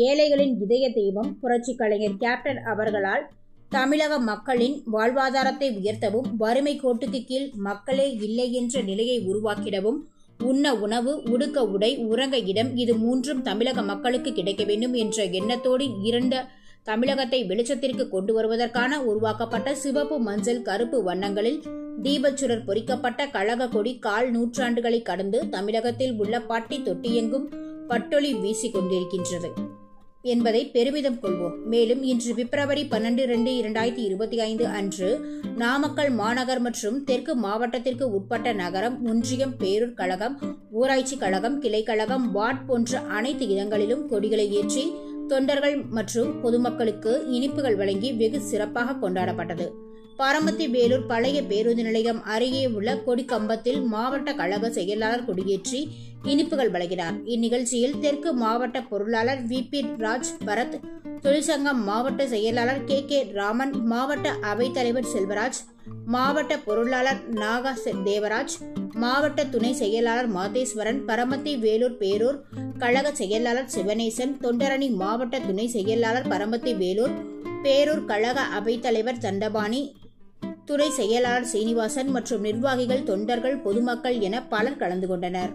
ஏழைகளின் இதய தெய்வம் புரட்சி கலைஞர் கேப்டன் அவர்களால் தமிழக மக்களின் வாழ்வாதாரத்தை உயர்த்தவும், வறுமை கோட்டுக்கு கீழ் மக்களே இல்லை என்ற நிலையை உருவாக்கிடவும், உண்ண உணவு, உடுக்க உடை, உறங்க இடம், இது மூன்றும் தமிழக மக்களுக்கு கிடைக்க வேண்டும் என்ற எண்ணத்தோடு இருண்ட தமிழகத்தை வெளிச்சத்திற்கு கொண்டு வருவதற்கான உருவாக்கப்பட்ட சிவப்பு, மஞ்சள், கருப்பு வண்ணங்களில் தீபச்சுடர் பொறிக்கப்பட்ட கழக கொடி கால் நூற்றாண்டுகளை கடந்து தமிழகத்தில் உள்ள பட்டி தொட்டியெங்கும் பட்டொளி வீசிக் கொண்டிருக்கின்றது என்பதை பெருமிதம் கொள்வோம். மேலும் இன்று பிப்ரவரி 12/2/2025 அன்று நாமக்கல் மாநகர் மற்றும் தெற்கு மாவட்டத்திற்கு உட்பட்ட நகரம், ஒன்றியம், பேரூர் கழகம், ஊராட்சி கழகம், கிளை கழகம், வார்டு போன்ற அனைத்து இடங்களிலும் கொடிகளை ஏற்றி தொண்டர்கள் மற்றும் பொதுமக்களுக்கு இனிப்புகள் வழங்கி வெகு சிறப்பாக கொண்டாடப்பட்டது. பரமத்தி வேலூர் பழைய பேருந்து நிலையம் அருகே உள்ள கொடிக்கம்பத்தில் மாவட்ட கழக செயலாளர் கொடியேற்றி இனிப்புகள் வழங்கினார். இந்நிகழ்ச்சியில் தெற்கு மாவட்ட பொருளாளர் VP ராஜ் பரத், தொழிற்சங்கம் மாவட்ட செயலாளர் KK ராமன், மாவட்ட அவைத்தலைவர் செல்வராஜ், மாவட்ட பொருளாளர் நாகா தேவராஜ், மாவட்ட துணை செயலாளர் மாதேஸ்வரன், பரமத்தி வேலூர் பேரூர் கழக செயலாளர் சிவனேசன், தொண்டரணி மாவட்ட துணை செயலாளர் பரமத்தி வேலூர் பேரூர் கழக அவைத்தலைவர் தண்டபாணி, துறை செயலாளர் சீனிவாசன் மற்றும் நிர்வாகிகள், தொண்டர்கள், பொதுமக்கள் என பலர் கலந்து கொண்டனர்.